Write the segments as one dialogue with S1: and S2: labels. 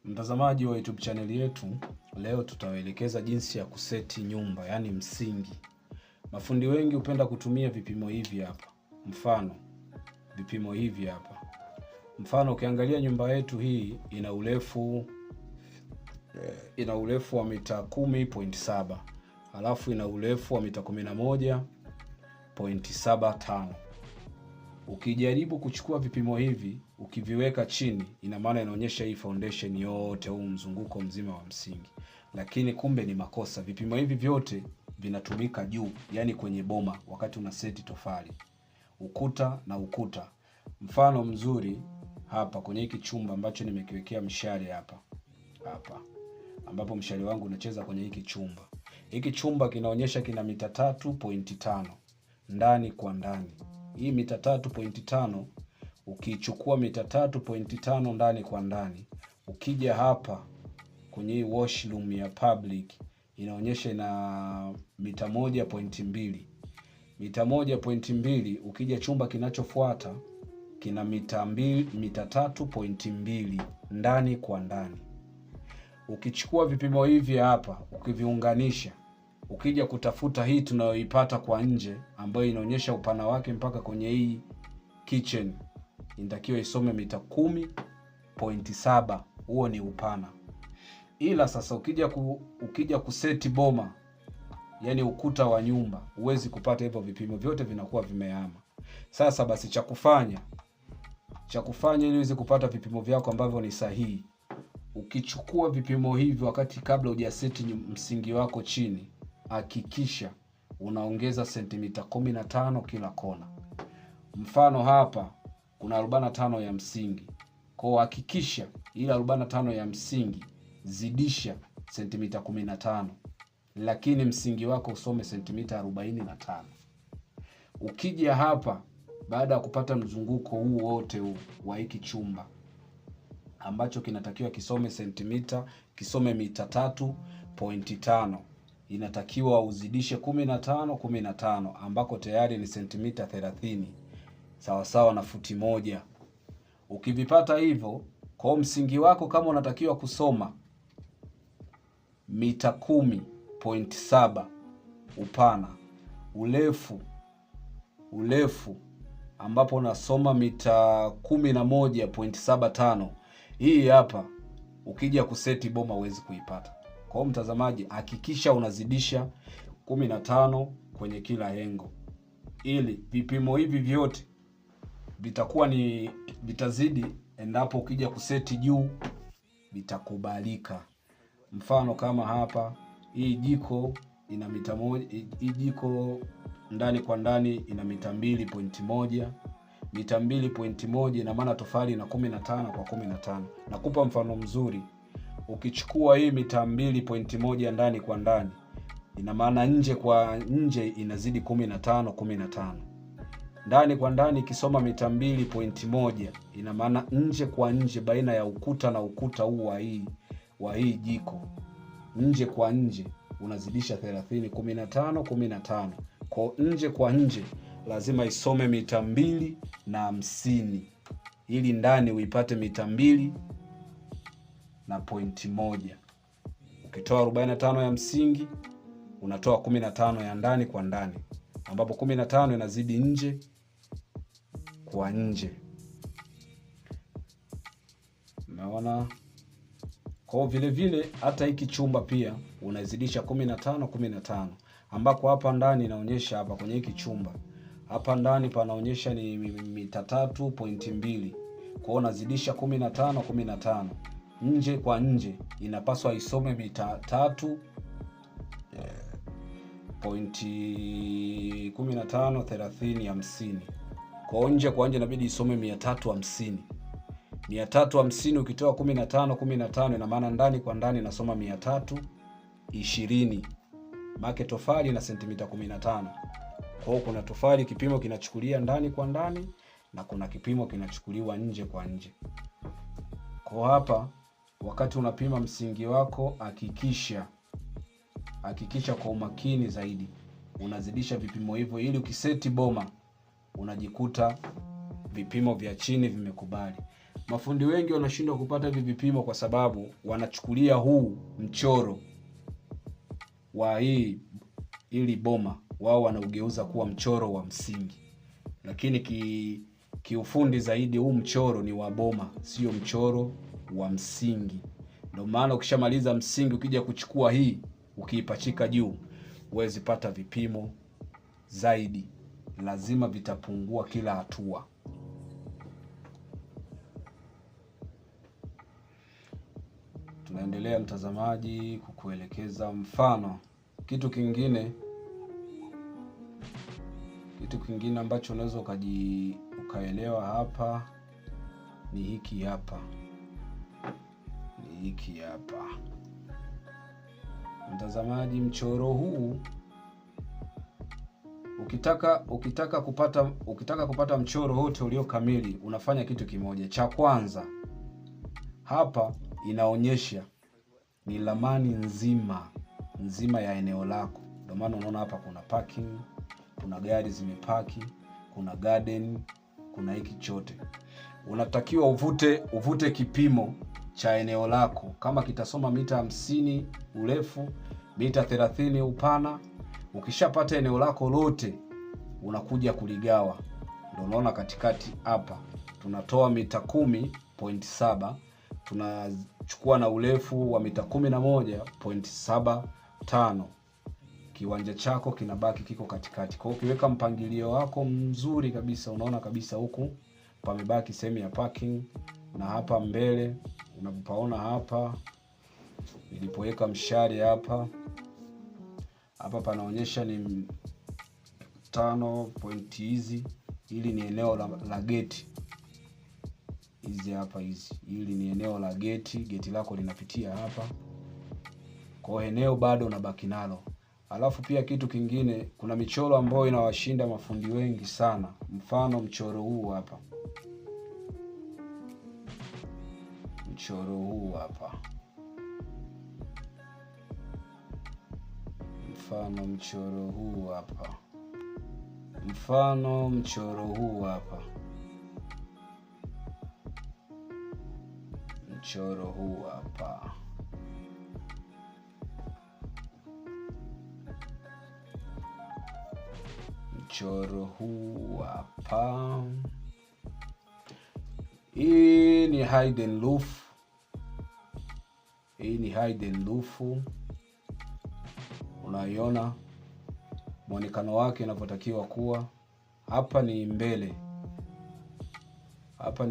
S1: Mtazamaji wa YouTube channel yetu, leo tutawaelekeza jinsi ya kuseti nyumba, yani msingi. Mafundi wengi hupenda kutumia vipimo hivi hapa. Vipimo hivi hapa. Mfano ukiangalia nyumba yetu hii ina urefu wa mita 10.7. Halafu ina urefu wa mita 11.75. Ukijaribu kuchukua vipimo hivi, ukiviweka chini, ina maana inaonyesha hii foundation yote, huu mzunguko mzima wa msingi. Lakini kumbe ni makosa. Vipimo hivi vyote vinatumika juu, yani kwenye boma wakati una seti tofali. Ukuta na ukuta. Mfano mzuri hapa kwenye hiki chumba ambacho nimekiwekea mshale hapa. Ambapo mshale wangu unacheza kwenye hiki chumba. Hiki chumba kinaonyesha kina mita 3.5 ndani kwa ndani. Hii mita 3.5 ukichukua mita 3.5 ndani kwa ndani, ukija hapa kwenye hii washroom ya public inaonyesha ina mita 1.2. Mita 1.2, ukija chumba kinachofuata kina mita 3.2 ndani kwa ndani. Ukichukua vipimo hivi hapa, ukiviunganisha, ukija kutafuta hii tunayoipata kwa nje ambayo inaonyesha upana wake mpaka kwenye hii kitchen, inatakiwa isome mita 10.7. Huo ni upana. Ila sasa ukija kuseti boma, yani ukuta wa nyumba, huwezi kupata hivyo vipimo, vyote vinakuwa vimehama. Sasa basi cha kufanya ili uweze kupata vipimo vyako ambavyo ni sahihi, ukichukua vipimo hivi wakati kabla hujaseti msingi wako chini, hakikisha unaongeza sentimita 15 kila kona. Mfano hapa kuna 45 ya msingi. Kwa hakikisha ile 45 ya msingi zidisha sentimita 15. Lakini msingi wako usome sentimita 45. Ukija hapa baada ya kupata mzunguko huu wote huu wa hiki chumba ambacho kinatakiwa kisome mita 3.5, inatakiwa uzidishe 15 ambako tayari ni sentimita 30, sawa na futi moja. Ukivipata hivyo, kwa msingi wako kama unatakiwa kusoma mita 10.7 upana, urefu ambapo unasoma mita 11.75, hii hapa ukija kuseti boma huwezi kuipata. Kwa mtazamaji, hakikisha unazidisha 15 kwenye kila hengo, ili vipimo hivi vyote vitazidi endapo ukija kuseti juu vitakubalika. Mfano kama hapa, hii jiko ina mita 1, hii jiko ndani kwa ndani ina mita 2.1. Mita 2.1 ina maana tofali ina 15 kwa 15. Nakupa mfano mzuri. Ukichukua hii mita 2.1 ndani kwa ndani, ina maana nje kwa nje inazidi 15. Ndani kwa ndani ikisoma mita 2.1, ina maana nje kwa nje baina ya ukuta na ukuta huu wa hii jiko, nje kwa nje unazidisha 30, 15. Kwa nje kwa nje lazima isome mita 250 ili ndani uipate mita 2.1. Ukitoa 45 ya msingi unatoa 15 ya ndani kwa ndani, ambapo 15 inazidi nje kwa nje. Umeona? Kwa vile hata hiki chumba pia unazidisha 15, ambako hapa ndani inaonyesha hapa kwenye hiki chumba, hapa ndani panaonyesha ni mita 3.2. Kwa hiyo unazidisha 15. Nje kwa nje inapaswa isome mita 3.15 30 Kwa nje kwa nje inabidi isome 350. 350 ukitoa 15 ina maana ndani kwa ndani inasoma 320. Make tofali na sentimita 15. Kwa hiyo kuna tofali kipimo kinachukulia ndani kwa ndani na kuna kipimo kinachukuliwa nje kwa nje. Kwa hapa wakati unapima msingi wako, hakikisha kwa umakini zaidi unazidisha vipimo hivyo, ili ukiseti boma unajikuta vipimo vya chini vimekubali. Mafundi wengi wanashindwa kupata hivi vipimo kwa sababu wanachukulia huu mchoro wa ili boma wao wanaugeuza kuwa mchoro wa msingi, lakini kiufundi zaidi huu mchoro ni wa boma, sio mchoro wa msingi. Ndio maana ukishamaliza msingi ukija kuchukua hii ukiipachika juu huwezi pata vipimo zaidi, lazima vitapungua kila hatua. Tunaendelea mtazamaji kukuelekeza mfano. Kitu kingine ambacho unaweza ukaelewa hapa ni hiki hapa. Mtazamaji, mchoro huu ukitaka kupata mchoro wote ulio kamili unafanya kitu kimoja. Cha kwanza, hapa inaonyesha ni ramani nzima ya eneo lako. Ndio maana unaona hapa kuna parking, kuna gari zimepaki, kuna garden, kuna hiki chote. Unatakiwa uvute kipimo cha eneo lako. Kama kitasoma mita 50 urefu, mita 30 upana. Ukishapata eneo lako lote unakuja kuligawa. Ndio unaona katikati hapa tunatoa mita 10.7, tunachukua na urefu wa mita 11.75. Kiwanja chako kinabaki kiko katikati. Kwa hiyo ukiweka mpangilio wako mzuri kabisa, unaona kabisa huku pamebaki sehemu ya parking, na hapa mbele unapopaona hapa nilipoweka mshale hapa panaonyesha ni 5 point hizi. Hili ni eneo la geti. Hizi hapa hili ni eneo la geti lako linapitia hapa. Kwa eneo bado unabaki nalo. Alafu pia kitu kingine, kuna michoro ambayo inawashinda mafundi wengi sana. Mfano mchoro huu hapa. Mfano mchoro huu hapa. Hii ni hidden roof. Unaiona muonekano wake inavyotakiwa kuwa. Hapa ni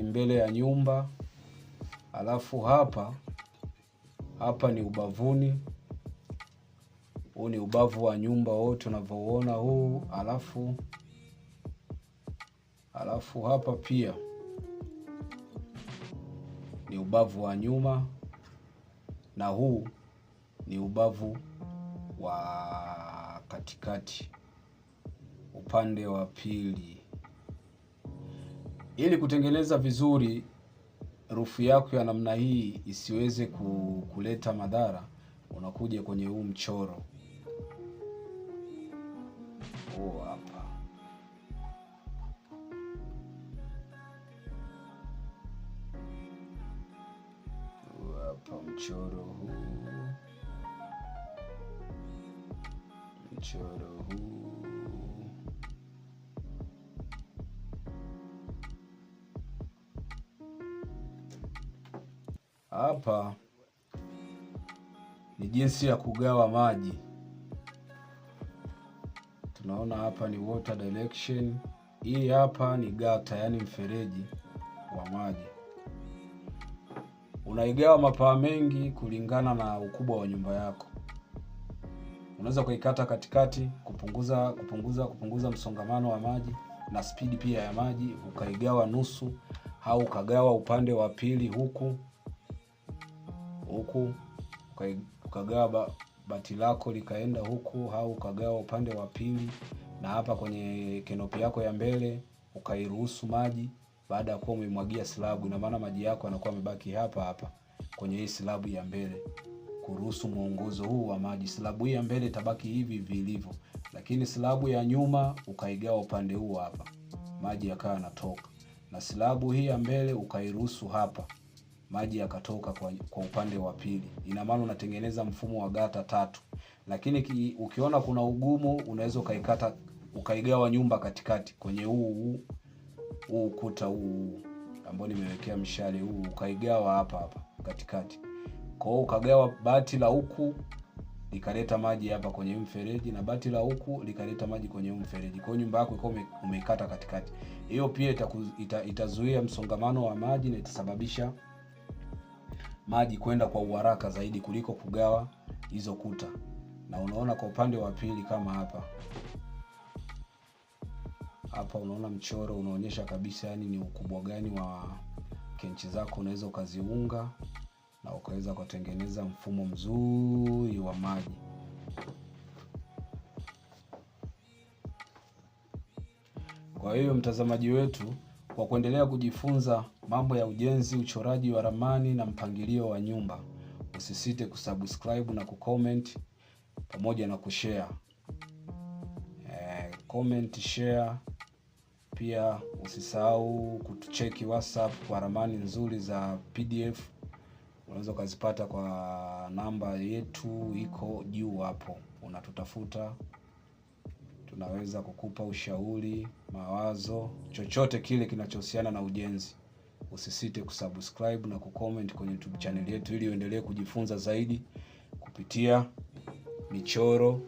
S1: mbele ya nyumba. Alafu hapa ni ubavuni. Huu ni ubavu wa nyumba wote unavyoona huu. Alafu hapa pia ni ubavu wa nyuma, na huu ni ubavu wa katikati upande wa pili. Ili kutengeneza vizuri rufu yako ya namna hii isiweze kuleta madhara, unakuja kwenye huu mchoro hapa. Mchoro huu hapa ni jinsi ya kugawa maji. Tunaona hapa ni water direction. Hii hapa ni gata, yani mfereji wa maji. Unaigawa mapaa mengi kulingana na ukubwa wa nyumba yako. Unaweza kuikata katikati kupunguza msongamano wa maji na spidi pia ya maji. Ukaigawa nusu, au ukagawa upande wa pili huku ukagawa bati lako likaenda huku, au ukagawa upande wa pili, na hapa kwenye kenopi yako ya mbele ukairuhusu maji. Baada ya kuwa umemwagia slabu, ina maana maji yako yanakuwa yamebaki hapa kwenye hii slabu ya mbele, kuruhusu mwongozo huu wa maji. Slabu hii ya mbele itabaki hivi vilivyo, lakini slabu ya nyuma ukaigawa upande huu hapa, maji yakawa yanatoka. na silabu hii ya mbele ukairuhusu hapa, maji yakatoka kwa upande wa pili. Ina maana unatengeneza mfumo wa gata 3. Lakini ukiona kuna ugumu, unaweza ukaigawa nyumba katikati kwenye huu ukuta huu ambao nimewekea mshale huu, ukaigawa hapa katikati. Kwa hiyo ukagawa bati la huku likaleta maji hapa kwenye mfereji, na bati la huku likaleta maji kwenye mfereji. Kwa hiyo nyumba yako iko umeikata katikati. Hiyo pia itazuia msongamano wa maji na itasababisha maji kwenda kwa uharaka zaidi kuliko kugawa hizo kuta. Na unaona kwa upande wa pili kama hapa unaona mchoro unaonyesha kabisa yani ni ukubwa gani wa kenchi zako unaweza ukaziunga na ukaweza kutengeneza mfumo mzuri wa maji. Kwa hiyo mtazamaji wetu, kwa kuendelea kujifunza mambo ya ujenzi, uchoraji wa ramani na mpangilio wa nyumba, usisite kusubscribe na kucomment pamoja na kushare. Comment, share. Pia usisahau kutucheki WhatsApp kwa ramani nzuri za PDF. Unaweza ukazipata kwa namba yetu iko juu hapo. Unatutafuta, tunaweza kukupa ushauri, mawazo, chochote kile kinachohusiana na ujenzi. Usisite kusubscribe na kucomment kwenye YouTube channel yetu ili uendelee kujifunza zaidi kupitia michoro.